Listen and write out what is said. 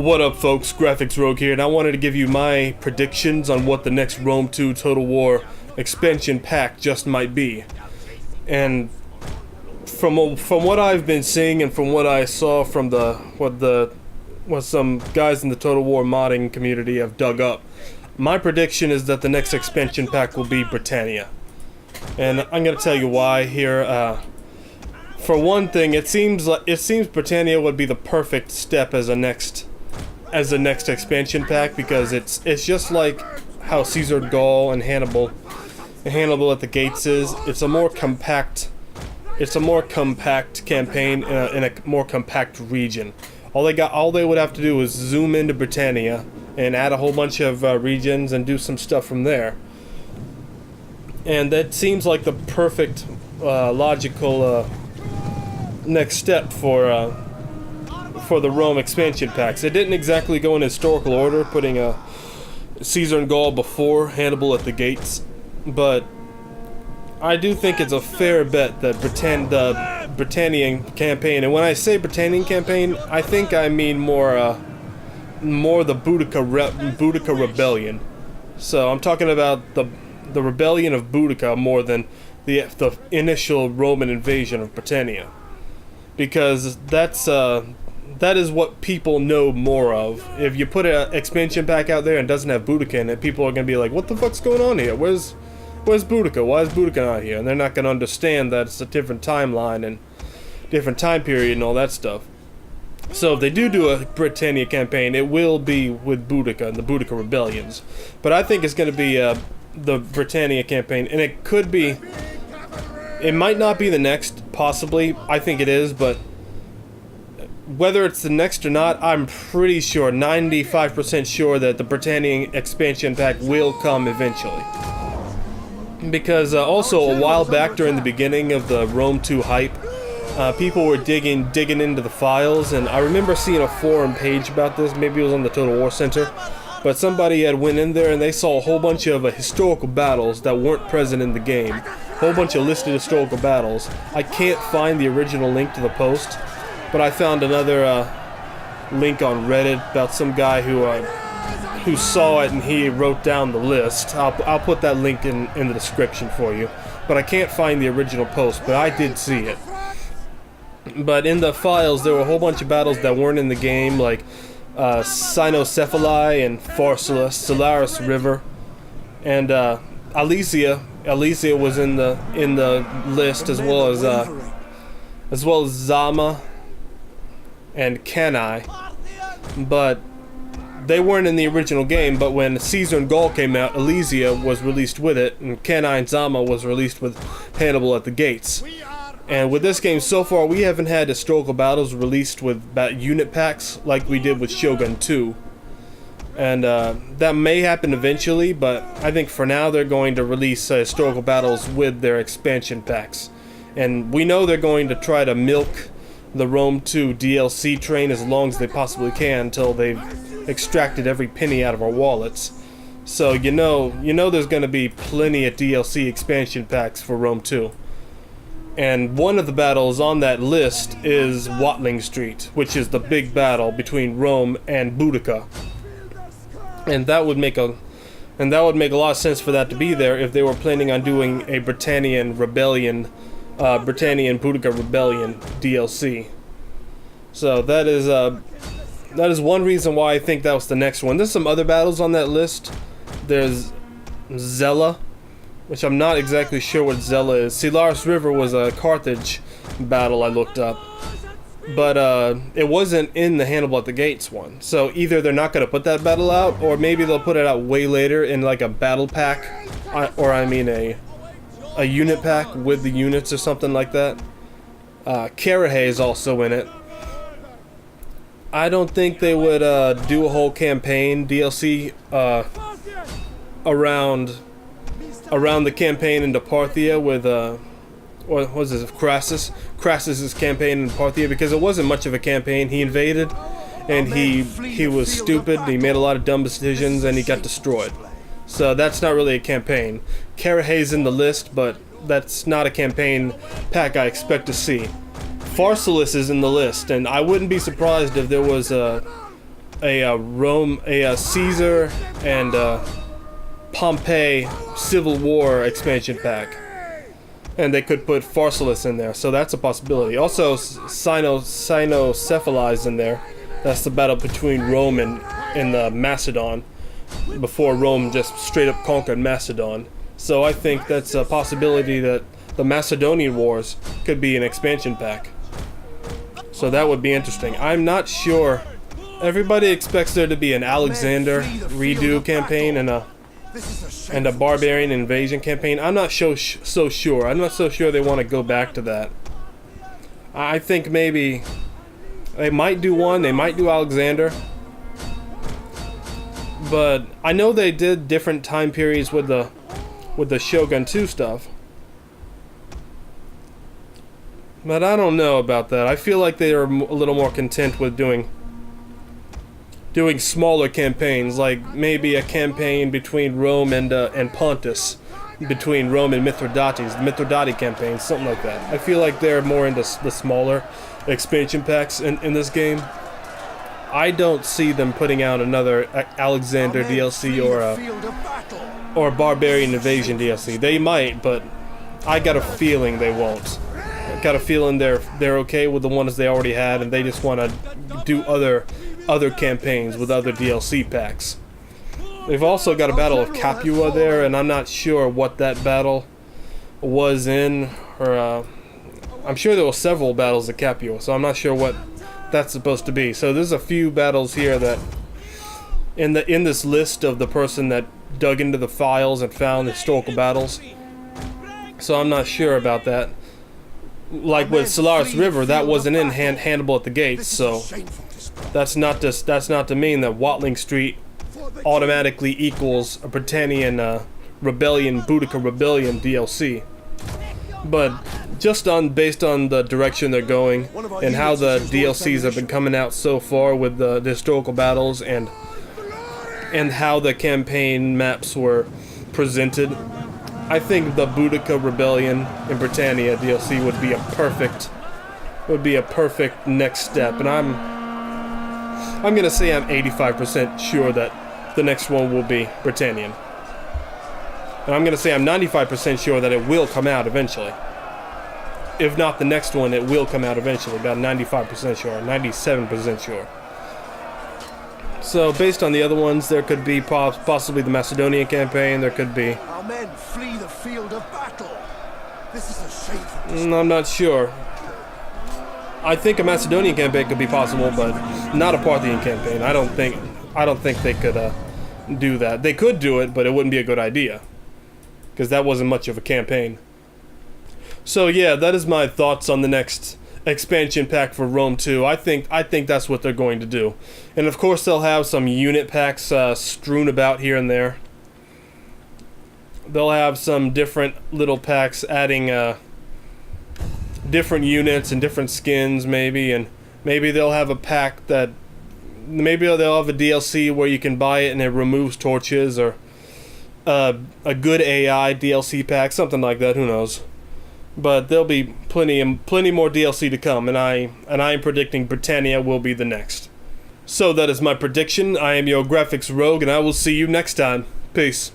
What up, folks? Graphics Rogue here, and I wanted to give you my predictions on what the next Rome 2 Total War expansion pack just might be. And from what I've been seeing and from what I saw from what some guys in the Total War modding community have dug up, my prediction is that the next expansion pack will be Britannia. And I'm gonna tell you why here. For one thing, it seems Britannia would be the perfect step as a next expansion pack, because it's just like how Caesar Gaul and Hannibal at the Gates is. It's a more compact campaign in a more compact region. All they would have to do is zoom into Britannia and add a whole bunch of regions and do some stuff from there. And that seems like the perfect logical next step for the Rome expansion packs. It didn't exactly go in historical order, putting Caesar and Gaul before Hannibal at the Gates, but I do think it's a fair bet that the Britannian campaign, and when I say Britannian campaign, I think I mean more the Boudica rebellion. So I'm talking about the rebellion of Boudica more than the initial Roman invasion of Britannia, because that is what people know more of. If you put an expansion pack out there and doesn't have Boudica in it, people are going to be like, what the fuck's going on here? Where's Boudica? Why is Boudica not here? And they're not going to understand that it's a different timeline and different time period and all that stuff. So if they do a Britannia campaign, it will be with Boudica and the Boudica rebellions. But I think it's going to be the Britannia campaign, and it might not be the next, possibly. I think it is, but whether it's the next or not, I'm pretty sure, 95% sure, that the Britannian expansion pack will come eventually. Because also a while back during the beginning of the Rome 2 hype, people were digging into the files, and I remember seeing a forum page about this. Maybe it was on the Total War Center, but somebody had went in there and they saw a whole bunch of historical battles that weren't present in the game. A whole bunch of listed historical battles. I can't find the original link to the post, but I found another link on Reddit about some guy who saw it and he wrote down the list. I'll put that link in the description for you. But I can't find the original post, but I did see it. But in the files, there were a whole bunch of battles that weren't in the game, like Cynocephali and Pharsalus, Salaris River, and Alesia. Alesia was in the list, as well as Zama and Cannae, but they weren't in the original game. But when Caesar and Gaul came out, Alesia was released with it, and Cannae and Zama was released with Hannibal at the Gates. And with this game so far, we haven't had historical battles released with unit packs like we did with Shogun 2. And that may happen eventually, but I think for now they're going to release historical battles with their expansion packs. And we know they're going to try to milk the Rome 2 DLC train as long as they possibly can until they've extracted every penny out of our wallets. So you know there's going to be plenty of DLC expansion packs for Rome 2. And one of the battles on that list is Watling Street, which is the big battle between Rome and Boudica. And that would make a lot of sense for that to be there if they were planning on doing a Britannian Boudica rebellion DLC. So that is one reason why I think that was the next one. There's some other battles on that list. There's Zella, which I'm not exactly sure what Zella is. Salaris River was a Carthage battle I looked up, but it wasn't in the Hannibal at the Gates one. So either they're not going to put that battle out, or maybe they'll put it out way later in like a battle pack, or I mean a unit pack with the units or something like that. Karahay is also in it. I don't think they would do a whole campaign DLC around the campaign into Parthia with what was this, Crassus's campaign in Parthia, because it wasn't much of a campaign. He invaded and he was stupid. He made a lot of dumb decisions and he got destroyed. So that's not really a campaign. Karahay's in the list, but that's not a campaign pack I expect to see. Pharsalus is in the list, and I wouldn't be surprised if there was Caesar and Pompeii Civil War expansion pack, and they could put Pharsalus in there, so that's a possibility. Also, Cynocephali's in there. That's the battle between Rome and Macedon, before Rome just straight up conquered Macedon. So I think that's a possibility that the Macedonian Wars could be an expansion pack. So that would be interesting. I'm not sure. Everybody expects there to be an Alexander redo campaign and a barbarian invasion campaign. I'm not so sure. I'm not so sure they want to go back to that. I think maybe they might do one. They might do Alexander. But I know they did different time periods with the Shogun 2 stuff. But I don't know about that. I feel like they are a little more content with doing smaller campaigns, like maybe a campaign between Rome and Pontus, between Rome and Mithridates, the Mithridate campaign, something like that. I feel like they're more into the smaller expansion packs in this game. I don't see them putting out another Alexander DLC or Barbarian Invasion DLC. They might, but I got a feeling they won't. I got a feeling they're okay with the ones they already had, and they just want to do other campaigns with other DLC packs. They've also got a Battle of Capua there, and I'm not sure what that battle was in, or I'm sure there were several battles of Capua, so I'm not sure what that's supposed to be. So there's a few battles here that in this list of the person that dug into the files and found historical battles. So I'm not sure about that. Like with Solaris River, that wasn't in Hannibal at the Gates, so that's not to mean that Watling Street automatically equals a Britannian Rebellion, Boudica Rebellion DLC. But just based on the direction they're going and how the DLCs have been coming out so far with the historical battles and how the campaign maps were presented, I think the Boudica Rebellion in Britannia DLC would be a perfect next step, and I'm gonna say I'm 85% sure that the next one will be Britannian. And I'm gonna say I'm 95% sure that it will come out eventually. If not the next one, it will come out eventually. About 95% sure, 97% sure. So based on the other ones, there could be possibly the Macedonian campaign. There could be. Our men flee the field of battle. This is a shameful. I'm not sure. I think a Macedonian campaign could be possible, but not a Parthian campaign. I don't think they could do that. They could do it, but it wouldn't be a good idea, because that wasn't much of a campaign. So yeah, that is my thoughts on the next expansion pack for Rome 2. I think that's what they're going to do. And of course they'll have some unit packs strewn about here and there. They'll have some different little packs adding different units and different skins maybe, and maybe they'll have a pack that maybe they'll have a DLC where you can buy it and it removes torches, or a good AI DLC pack, something like that, who knows. But there'll be plenty more DLC to come, and I am predicting Britannia will be the next. So that is my prediction. I am your graphics rogue, and I will see you next time. Peace.